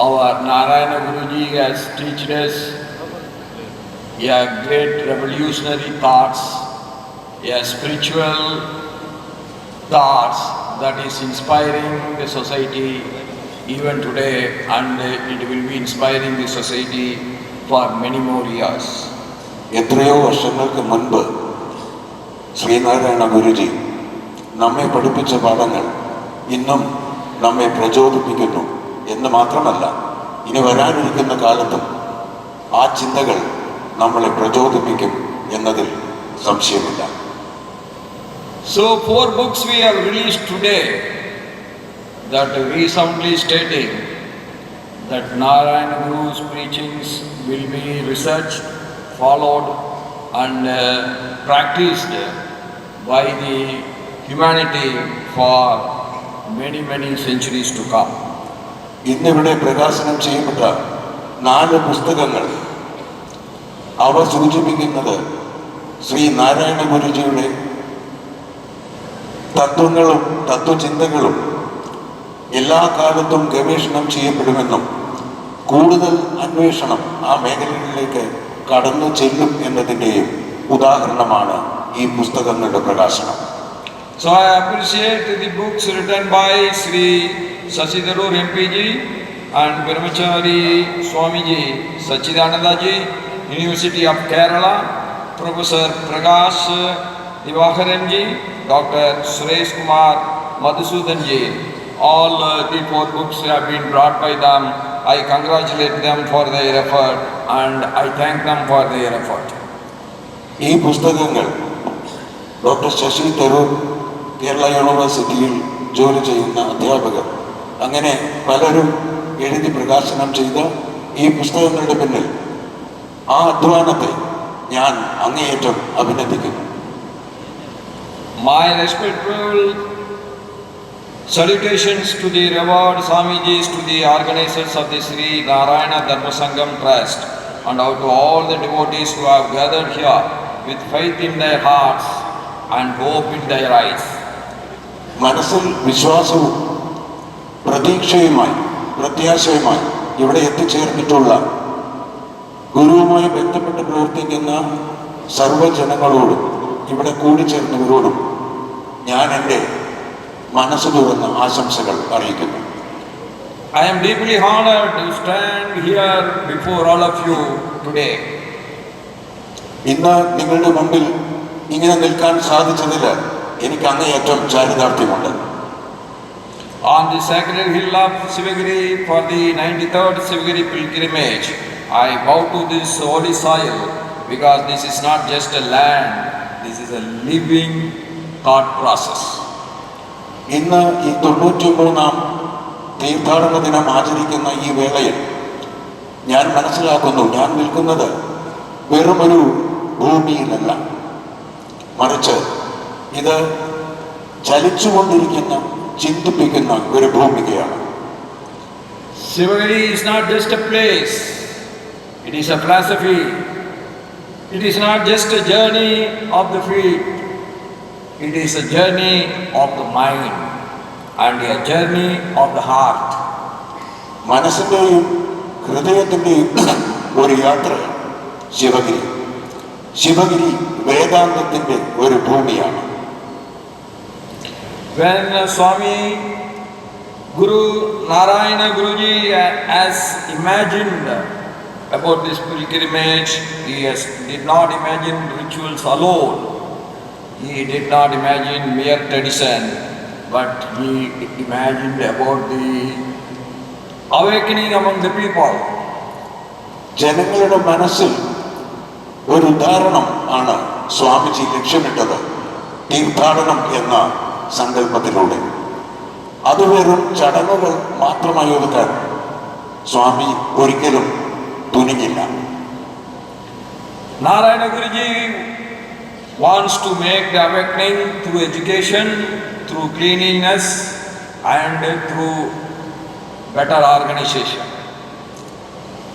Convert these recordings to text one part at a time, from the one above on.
our Narayana Guruji has taught us a great revolutionary thoughts, a spiritual thoughts that is inspiring the society even today, and it will be inspiring the society for many more years. എത്രയോ വർഷങ്ങൾക്ക് മുൻപ് ശ്രീനാരായണ ഗുരുജി നമ്മെ പഠിപ്പിച്ച പാഠങ്ങൾ ഇന്നും നമ്മെ പ്രചോദിപ്പിക്കുന്നു എന്ന് മാത്രമല്ല, ഇനി വരാനിരിക്കുന്ന കാലത്തും ആ ചിന്തകൾ നമ്മളെ പ്രചോദിപ്പിക്കും എന്നതിൽ സംശയമില്ല. So 4 books we have released today that resoundly stating that Narayana Guru's preachings will be researched, followed and practiced by the humanity for many centuries to come. ഇന്നിവിടെ പ്രകാശനം ചെയ്യപ്പെട്ട 4 പുസ്തകങ്ങൾ അവ സൂചിപ്പിക്കുന്നത് ശ്രീ നാരായണ ഗുരുജിയുടെ തത്വങ്ങളും തത്വചിന്തകളും എല്ലാ കാലത്തും ഗവേഷണം ചെയ്യപ്പെടുമെന്നും കൂടുതൽ അന്വേഷണം ആ മേഖലകളിലേക്ക് കടന്നു ചെല്ലും എന്നതിൻ്റെയും ഉദാഹരണമാണ് ഈ പുസ്തകങ്ങളുടെ പ്രകാശനം. So I appreciate the books written by Sri Shashi Tharoor MPG and Brahmachari Swamiji Sachidanandaji, University of Kerala, Professor Prakash Divakaranji, Dr. Suresh Kumar Madhusudanji. All the 4 books have been brought by them. I congratulate them for their effort and I thank them for their effort. ഈ പുസ്തകങ്ങൾ doctor Sasi Tharoor Kerala യൂണിവേഴ്സിറ്റിയിൽ ജോലി ചെയ്യുന്ന അധ്യാപകർ അങ്ങനെ പലരും എഴുതി പ്രകാശനം ചെയ്ത ഈ പുസ്തകങ്ങളുടെ പിന്നിൽ ആ അധ്വാനത്തെ ഞാൻ അങ്ങേയറ്റം അഭിനന്ദിക്കുന്നു. My respectful salutations to the revered Swamijis, to the organizers of the Sri Narayana Dharma Sangam Trust, and to all the devotees who have gathered here with faith in their hearts and hope in their eyes. മനസ്സിൽ വിശ്വാസവും പ്രതീക്ഷയുമായി പ്രത്യാശയുമായി ഇവിടെ എത്തിച്ചേർന്നിട്ടുള്ള ഗുരുവുമായി ബന്ധപ്പെട്ട് പ്രവർത്തിക്കുന്ന സർവ്വജനങ്ങളോടും ഇവിടെ കൂടിച്ചേർന്നവരോടും ഞാൻ എൻ്റെ മനസ്സ് തുറന്ന് ആശംസകൾ അറിയിക്കുന്നു. I am deeply honored to stand here before all of you today. ഇന്ന് നിങ്ങളുടെ മുമ്പിൽ ഇങ്ങനെ നിൽക്കാൻ സാധിച്ചതിൽ എനിക്ക് അങ്ങേയറ്റം ചാരിതാർത്ഥ്യമുണ്ട്. On the sacred hill of Sivagiri for the 93rd Sivagiri pilgrimage, I bow to this holy soil because this is not just a land, this is a living thought process. ഇന്ന് ഈ 93ാം തീർത്ഥാടന ദിനം ആചരിക്കുന്ന ഈ വേളയിൽ ഞാൻ മനസ്സിലാക്കുന്നു, ഞാൻ നിൽക്കുന്നത് വെറുമൊരു ഭൂമിയിലല്ല, മറിച്ച് ഇത് ചലിച്ചുകൊണ്ടിരിക്കുന്ന ചിന്തിപ്പിക്കുന്ന ഒരു ഭൂമികയാണ്. Sivagiri is not just a place, it is a philosophy. It is not just a journey of the feet, it is a journey of the mind and a journey of the heart. മനസ്സിൻ്റെയും ഹൃദയത്തിൻ്റെയും ഒരു യാത്രയാണ് ശിവഗിരി. ശിവഗിരി വേദാന്തത്തിൻ്റെ ഒരു ഭൂമിയാണ്. When Swami Guru Narayana Guruji has imagined about this pilgrimage, he did not imagine rituals alone. He did not imagine mere tradition, but he imagined about the awakening among the people. ജനങ്ങളുടെ മനസ്സിൽ ഒരു ഉദാഹരണം ആണ് സ്വാമിജി ലക്ഷ്യമിട്ടത് തീർത്ഥാടനം എന്ന സങ്കല്പത്തിലൂടെ. അത് വെറും ചടങ്ങുകൾ മാത്രമായി ഒതുക്കാൻ സ്വാമി ഒരിക്കലും തുനിഞ്ഞില്ല. Narayana Guruji wants to make the awakening through education, through cleanliness and through better organization.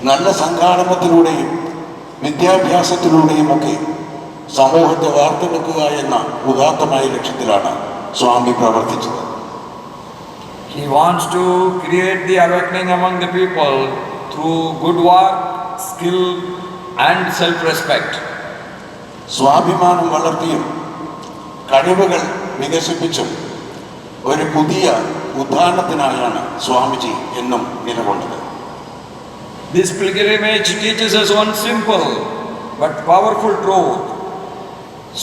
നല്ല സംഘാടനത്തിലൂടെയും വിദ്യാഭ്യാസത്തിലൂടെയുമൊക്കെ സമൂഹത്തെ വാർത്തെടുക്കുക എന്ന ഉദാത്തമായ ലക്ഷ്യത്തിലാണ് സ്വാമി പ്രവർത്തിച്ചത്. He wants to create the awakening among the people through good work, skill, and self-respect. സ്വാഭിമാനം വളർത്തിയും കഴിവുകൾ വികസിപ്പിച്ചും ഒരു പുതിയ ഉദ്ധാനത്തിനായാണ് സ്വാമിജി എന്നും നിലകൊണ്ടത്. This pilgrimage teaches us one simple but powerful truth.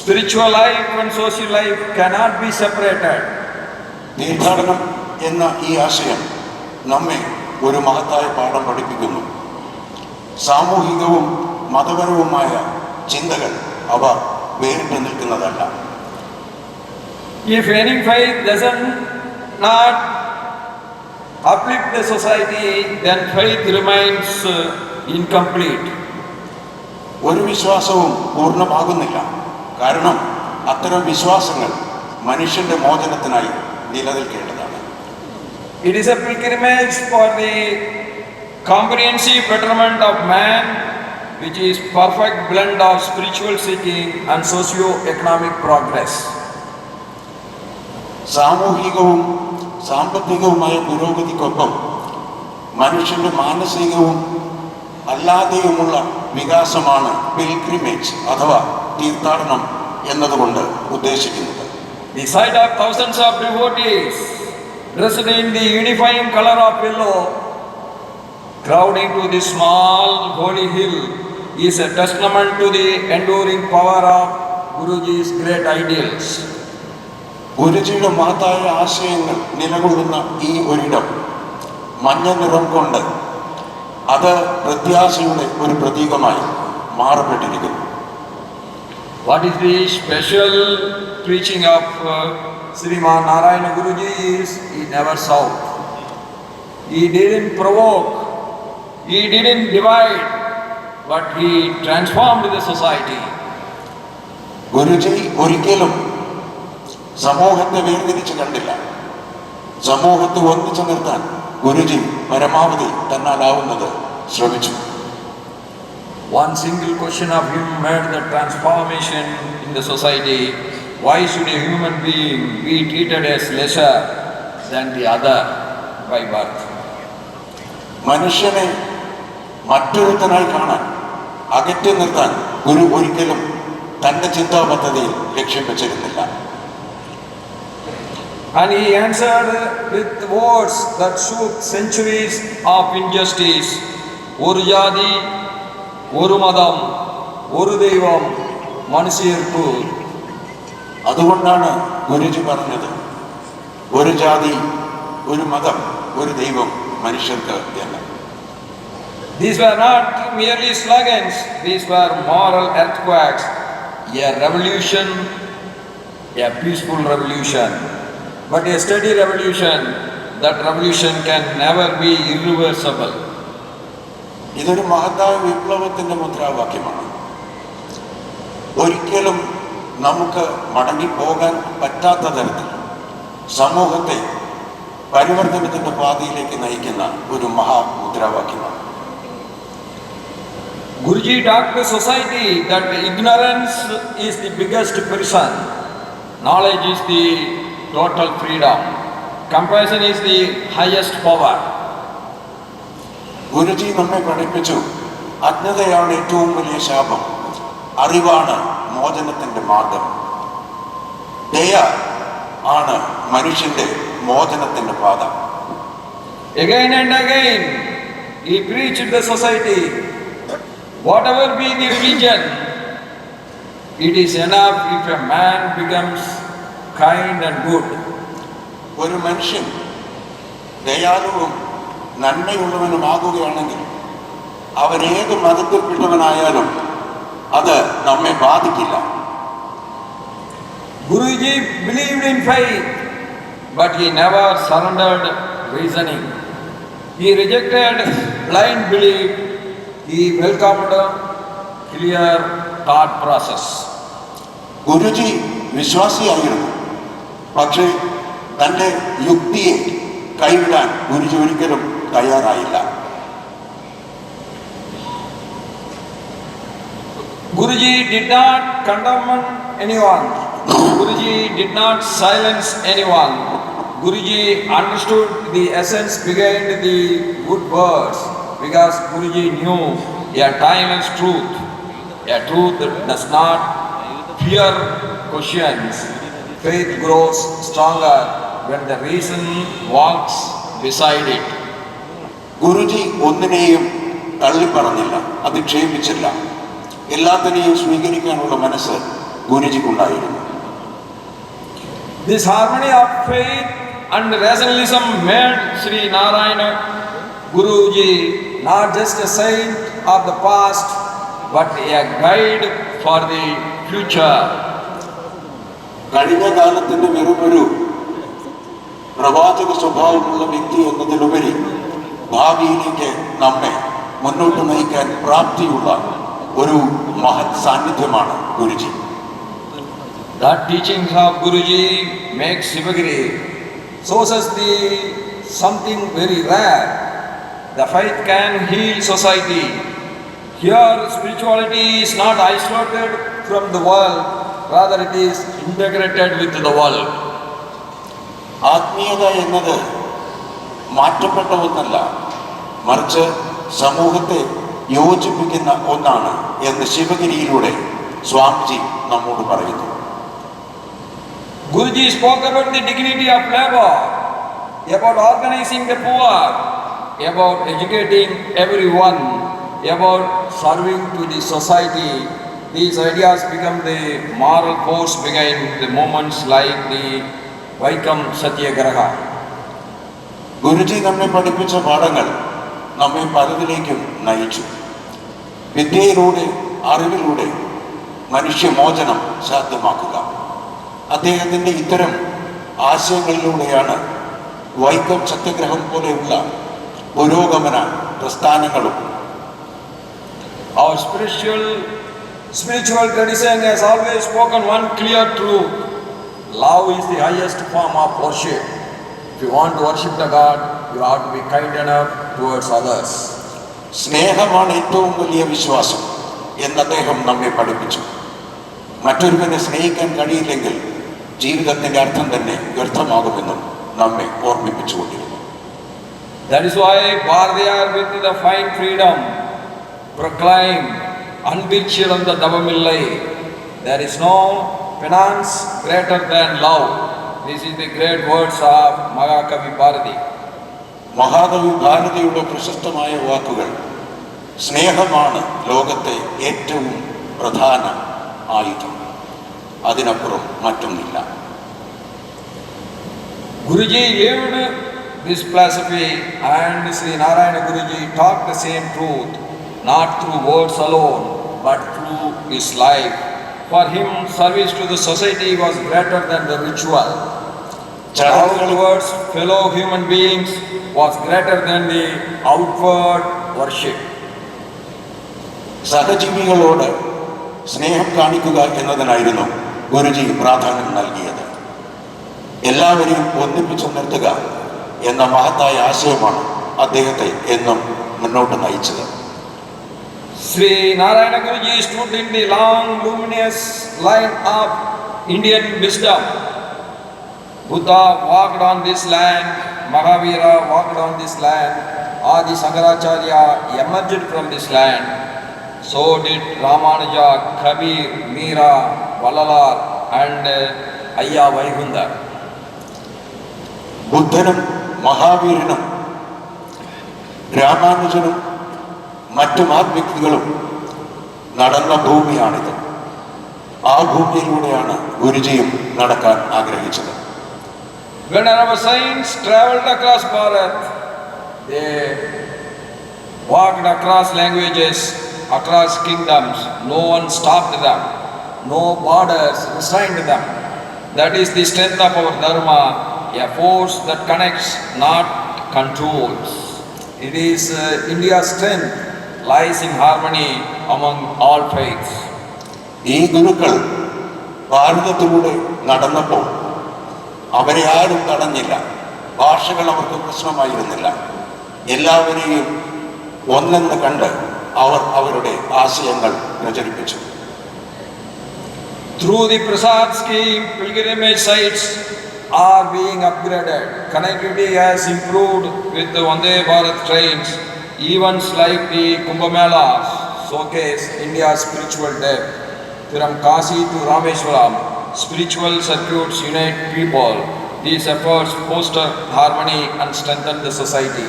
Spiritual life and social life cannot be separated. തീർത്ഥാടനം എന്ന ഈ ആശയം നമ്മെ ഒരു മഹത്തായ പാഠം പഠിപ്പിക്കുന്നു. സാമൂഹികവും മതപരവുമായ ചിന്തകൾ അവ വേറിട്ട് നിൽക്കുന്നതല്ല. If any faith doesn't not uplift the society, then faith remains incomplete. ഒരു വിശ്വാസവും പൂർണ്ണമാകുന്നില്ല. കാരണം അത്തരം വിശ്വാസങ്ങൾ മനുഷ്യന്റെ മോചനത്തിനായി നിലനിൽക്കേണ്ടതാണ്. It is a pilgrimage for the comprehensive betterment of man, which is perfect blend of spiritual seeking and socio-economic progress. സാമൂഹികവും സാമ്പത്തികവുമായ പുരോഗതിക്കൊപ്പം മനുഷ്യന്റെ മാനസികവും അല്ലാതെയുമുള്ള വികാസമാണ് പിൽഗ്രിമേജ് അഥവാ തീർത്ഥാടനം എന്നതുകൊണ്ട് ഉദ്ദേശിക്കുന്നത്. The sight of thousands of devotees dressed in the unifying color of yellow crowding to the small holy hill is a testament to the enduring power of Guruji's great ideals. ഗുരുജിയുടെ മഹത്തായ ആശയങ്ങൾ നിലകൊള്ളുന്ന ഈ ഒരിടം മഞ്ഞ നിറം കൊണ്ട് അത് പ്രത്യാശയുടെ ഒരു പ്രതീകമായി മാറപ്പെട്ടിരിക്കുന്നു. What is the special preaching of Sriman Narayana Guruji is he never shouted. He didn't provoke, he didn't divide, but he transformed the society. Guruji ഒരിക്കലും സമൂഹത്തെ വേർതിരിച്ച് കണ്ടില്ല. സമൂഹത്തെ ഒന്നിച്ചു നിർത്താൻ ഗുരുജി പരമാവധി തന്നാലാവുന്നത് ശ്രമിച്ചു. One single question of him made the transformation in the society. Why should a human being be treated as lesser than the other by birth? മനുഷ്യനെ മറ്റൊരുത്തനായി കാണാൻ അകറ്റി നിർത്താൻ ഗുരു ഒരിക്കലും തന്റെ ചിന്താ പദ്ധതിയിൽ ലക്ഷ്യം വെച്ചിരുന്നില്ല. And he answered with words that shook centuries of injustice. Oru jati, oru madam, oru deivam, manushyarkku. അതുകൊണ്ടാണ് ഗുരുജി പറഞ്ഞത് ഒരു ജാതി, ഒരു മതം, ഒരു ദൈവം മനുഷ്യർക്ക് എന്ന്. These were not merely slogans, these were moral earthquakes, a revolution, a peaceful revolution. But a steady revolution, that revolution can never be irreversible. ഇതൊരു മഹത്തായ വിപ്ലവത്തിന്റെ മുദ്രാവാക്യമാണ്. ഒരിക്കലും നമുക്ക് മടങ്ങിപ്പോകാൻ പറ്റാത്ത തരത്തിൽ സമൂഹത്തെ പരിവർത്തനത്തിന്റെ പാതയിലേക്ക് നയിക്കുന്ന ഒരു മഹാമുദ്രാവാക്യമാണ്. Guruji taught the society that ignorance is the biggest prison, knowledge is the total freedom, compassion is the highest power. Guruji നമ്മെ പഠിപ്പിച്ചു അജ്ഞതയാണ് ഏറ്റവും വലിയ ശാപം, അറിവാണ് മോചനത്തിന്റെ മാർഗം, ദയ ആണ് മനുഷ്യന്റെ മോചനത്തിന്റെ പാത. Again and again he preached the society, whatever be the religion, it is enough if a man becomes kind and good. ഒരു മനുഷ്യൻ ദയാലുവും നന്മയുള്ളവനുമാകുകയാണെങ്കിൽ അവൻ ഏത് മതത്തിൽപ്പെട്ടവനായാലും അത് നമ്മെ ബാധിക്കില്ല. Guruji believed in faith, but he never surrendered reasoning. He rejected blind belief, he welcomed clear thought process. Guruji വിശ്വാസിയായിരുന്നു, പക്ഷേ തൻ്റെ യുക്തിയെ കൈവിടാൻ ഗുരുജി ഒരിക്കലും തയ്യാറായില്ല. Guruji did not condemn anyone. Guruji did not silence anyone. Guruji understood the essence behind the good words because Guruji knew a timeless truth, a truth that does not fear questions. Faith grows stronger when the reason walks beside it. Guruji ഒന്നിനെയും തള്ളിപ്പറഞ്ഞില്ല, അധിക്ഷേപിച്ചില്ല. എല്ലാത്തിനെയും സ്വീകരിക്കാനുള്ള മനസ്സ് ഗുരുജിക്കുണ്ടായിരുന്നു. This harmony of faith and rationalism made Sri Narayana Guruji not just a saint of the past but a guide for the future. കഴിഞ്ഞ കാലത്തിന്റെ വെറുമൊരു പ്രവാചക സ്വഭാവമുള്ള വ്യക്തി എന്നതിലുപരി ഭാവിയിലേക്ക് നമ്മെ മുന്നോട്ട് നയിക്കാൻ പ്രാപ്തിയുള്ള ഒരു മഹത് സാന്നിധ്യമാണ് Guruji. That teachings of Guruji makes Sivagiri shows us the something very rare. The faith can heal society. Here spirituality is not isolated from the world, rather it is integrated with the world. ആത്മീയത എന്നത് മാറ്റപ്പെട്ട ഒന്നല്ല, മറിച്ച് സമൂഹത്തെ യോജിപ്പിക്കുന്ന ഒന്നാണ് എന്ന് ശിവഗിരിയിലൂടെ സ്വാമിജി നമ്മോട് പറയുന്നു. Guruji spoke about the dignity of labor, about organizing the poor, about educating everyone, about serving to the society. These ideas become the moral force behind the movements like the Vaikam Satyagraha. Guruji നമ്മെ പഠിപ്പിച്ച പാഠങ്ങൾ നമ്മെ പലതിലേക്കും നയിച്ചു. വിദ്യയിലൂടെ, അറിവിലൂടെ മനുഷ്യമോചനം സാധ്യമാക്കുക. അദ്ദേഹത്തിൻ്റെ ഇത്തരം ആശയങ്ങളിലൂടെയാണ് വൈക്കം സത്യാഗ്രഹം പോലെയുള്ള പുരോഗമന പ്രസ്ഥാനങ്ങളും. Our spiritual tradition has always spoken one clear truth. Love is the highest form of worship. If you want to worship the God, you have to be kind enough towards others. സ്നേഹമാണ് ഏറ്റവും വലിയ വിശ്വാസം എന്ന് അദ്ദേഹം നമ്മെ പഠിപ്പിച്ചു. മറ്റൊരുവനെ സ്നേഹിക്കാൻ കഴിയില്ലെങ്കിൽ ജീവിതത്തിന്റെ അർത്ഥം തന്നെ വ്യർത്ഥമാകുമെന്നും നമ്മെ ഓർമ്മിപ്പിച്ചുകൊണ്ടിരുന്നു. That is why Bharatiyar with the fine freedom proclaimed Anbichiranda Davamillai. There is no penance greater than love. This is the great words of Mahakavi Bharati. മഹാകവി ഭാരതിയുടെ പ്രശസ്തമായ വാക്കുകൾ. സ്നേഹമാണ് ലോകത്തെ ഏറ്റവും പ്രധാന ആയുധം, അതിനപ്പുറം മറ്റൊന്നില്ല. Guruji lived this philosophy and Sri Narayana Guruji taught the same truth, not through words alone, but through his life. For him, service to the society was greater than the ritual. Love towards fellow human beings was greater than the outward worship. സഹജീവികളോട് സ്നേഹം കാണിക്കുക എന്നതിനായിരുന്നു ഗുരുജി പ്രാധാന്യം നൽകിയത്. എല്ലാവരെയും ഒന്നിപ്പിച്ചു നിർത്തുക എന്ന മഹത്തായ ആശയമാണ് അദ്ദേഹത്തെ എന്നും മുന്നോട്ട് നയിച്ചത്. Sri Narayana Guruji stood in the long, luminous line of Indian wisdom. Buddha walked on this land, Mahavira walked on this land, Adi Shankaracharya emerged from this land. So did Ramanuja, Kabir, Meera, Vallalar and Ayya Vaikundar. ബുദ്ധനും മഹാവീരനും രാമാനുജനും മറ്റു മഹത്വ്യക്തികളും നടന്ന ഭൂമിയാണിത്. ആ ഭൂമിയിലൂടെയാണ് ഗുരുജിയും നടക്കാൻ ആഗ്രഹിച്ചത്. When our saints traveled across Bharat, they walked across languages, across kingdoms. No one stopped them. No borders restrained them. That is the strength of our dharma, a force that connects, not controls. It is India's strength lies in harmony among all faiths. ഈ ഗുരുക്കൾ ഭാരതത്തിലൂടെ നടന്നപ്പോൾ അവരെ ആരും തടഞ്ഞില്ല. ഭാഷകൾ അവർക്ക് പ്രശ്നമായിരുന്നില്ല. എല്ലാവരെയും ഒന്നെന്ന് കണ്ട് അവർ അവരുടെ ആശയങ്ങൾ പ്രചരിപ്പിച്ചു. Through the Prasad scheme, pilgrimage sites, are being upgraded. Connectivity has improved with the Vande Bharat trains. Events like the Kumbh Mela showcase India's spiritual depth. From Kashi to Rameswaram, spiritual circuits unite people. These efforts foster harmony and strengthen the society.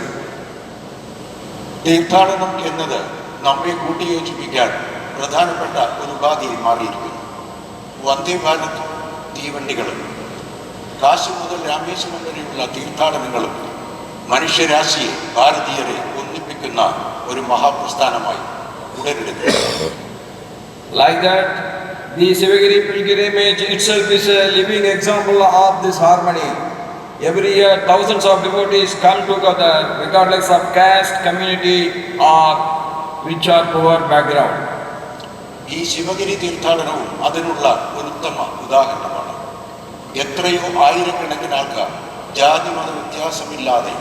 തീർത്ഥാടനം എന്നത് നമ്മെ കൂട്ടിയോജിപ്പിക്കാൻ പ്രധാനപ്പെട്ട ഒരു ഉപാധിയായി മാറിയിരിക്കുന്നു. വന്ദേ ഭാരത് തീവണ്ടികളും കാശി മുതൽ രാമേശ്വരം വരെയുള്ള തീർത്ഥാടനങ്ങളും മനുഷ്യരാശിയെ, ഭാരതീയരെ ഒന്നിപ്പിക്കുന്ന ഒരു മഹാപ്രസ്ഥാനമായി ഉടലെടുക്കുന്നു. Like that, the Sivagiri pilgrimage itself is a living example of this harmony. Every year, thousands of devotees come together, regardless of caste, community, or rich or poor background. ഈ ശിവഗിരി തീർത്ഥാടനവും അതിനുള്ള ഒരു ഉത്തമ ഉദാഹരണമാണ്. എത്രയോ ആയിരക്കണക്കിന് ആൾക്കാർ ജാതി മത വ്യത്യാസമില്ലാതെ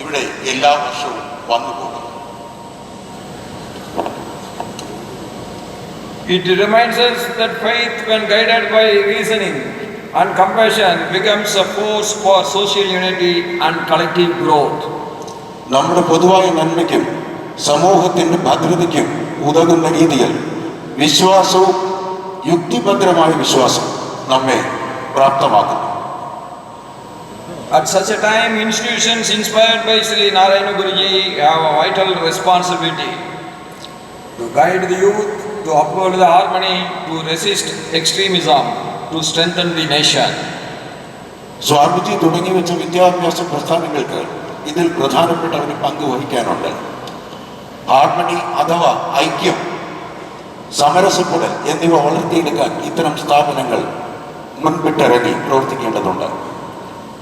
ഇവിടെ എല്ലാ വർഷവും വന്നു പോകുന്നു. It reminds us that faith, when guided by reasoning and compassion, becomes a force for social unity and collective growth. നമ്മുടെ പൊതുവായ നന്മയ്ക്കും സമൂഹത്തിന്റെ ഭദ്രതയ്ക്കും ഉതകുന്ന രീതിയിൽ വിശ്വാസവും, യുക്തിഭദ്രമായ വിശ്വാസം നമ്മെ പ്രാപ്തമാക്കുന്നു. At such a time, institutions inspired by Sri Narayana Guruji have a vital responsibility to guide the youth, to uphold the harmony, to resist extremism, to strengthen the nation. Swamiji തുടങ്ങി വെച്ച വിദ്യാഭ്യാസ പ്രസ്ഥാനങ്ങൾക്ക് ഇതിൽ പ്രധാനപ്പെട്ട ഒരു പങ്ക് വഹിക്കാനുണ്ട്. ഹാർമണി അഥവാ ഐക്യം, സമരസപ്പെടൽ എന്നിവ വളർത്തിയെടുക്കാൻ ഇത്തരം സ്ഥാപനങ്ങൾ മുൻപിട്ടിറങ്ങി പ്രവർത്തിക്കേണ്ടതുണ്ട്.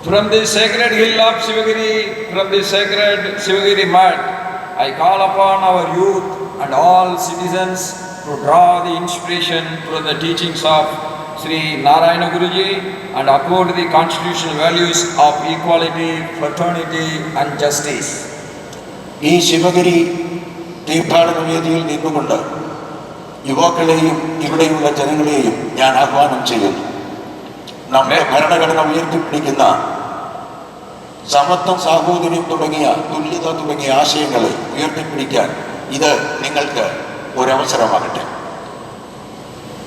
From the sacred hill of Sivagiri, from the sacred Sivagiri mat, I call upon our youth and all citizens to draw the inspiration from the teachings of Sri Narayana Guruji and uphold the constitutional values of equality, fraternity and justice. ഈ ശിവഗിരി തീർത്ഥാടന വേദിയിൽ നിന്നുകൊണ്ട് യുവാക്കളെയും ഇവിടെയുള്ള ജനങ്ങളെയും ഞാൻ ആഹ്വാനം ചെയ്യുന്നു. നമ്മുടെ ഭരണഘടന ഉയർത്തിപ്പിടിക്കുന്ന സമത്വം, സാഹോദര്യം തുടങ്ങിയ, തുല്യത തുടങ്ങിയ ആശയങ്ങളെ ഉയർത്തിപ്പിടിക്കാൻ ഇത് നിങ്ങൾക്ക് ഒരവസരമാകട്ടെ.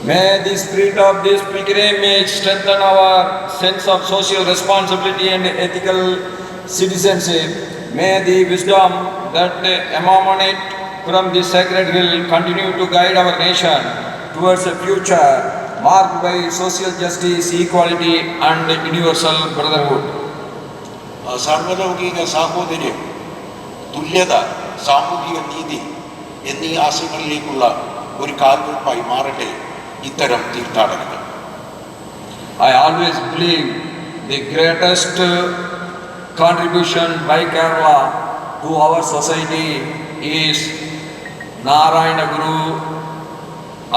May the spirit of this pilgrimage strengthen our sense of social responsibility and ethical citizenship. May the wisdom that emanate from this sacred hill continue to guide our nation towards a future marked by social justice, equality and universal brotherhood. സാർവലൗകിക സാഹോദര്യം, തുല്യത, സാമൂഹിക നീതി എന്നീ ആശയങ്ങളിലേക്കുള്ള ഒരു കാൽവെപ്പായി മാറട്ടെ ഇത്തരം തീർത്ഥാടനങ്ങൾ. I always believe the greatest contribution by Kerala to our society is Narayana Guru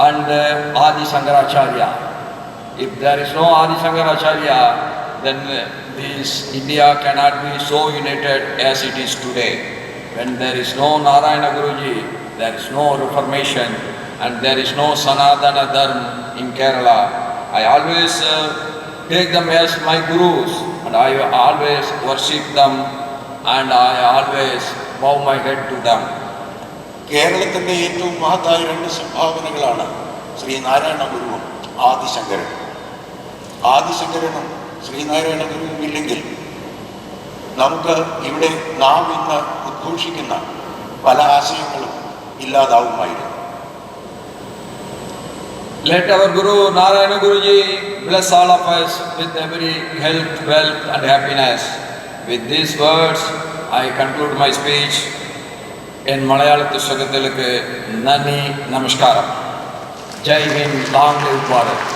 and Adi Shankaracharya. If there is no Adi Shankaracharya, then this India cannot be so united as it is today. When there is no Narayana Guruji, there is no reformation and there is no Sanatana Dharma in Kerala. I always take them as my gurus and I always worship them and I always bow my head to them. കേരളത്തിൻ്റെ ഏറ്റവും മഹത്തായ രണ്ട് സംഭാവനകളാണ് ശ്രീനാരായണ ഗുരുവും ആദിശങ്കരനും. ആദിശങ്കരനും ശ്രീനാരായണ ഗുരുവും ഇല്ലെങ്കിൽ നമുക്ക് ഇവിടെ നാം ഇന്ന് ഉദ്ഘോഷിക്കുന്ന പല ആശയങ്ങളും ഇല്ലാതാവുമായിരുന്നു. Let our Guru Narayana Guruji bless all of us with every health, wealth and happiness. With these words, I conclude my speech. In Malayalam Sugatilake Nani Namaskaram. Jai Hind, long live Bharat.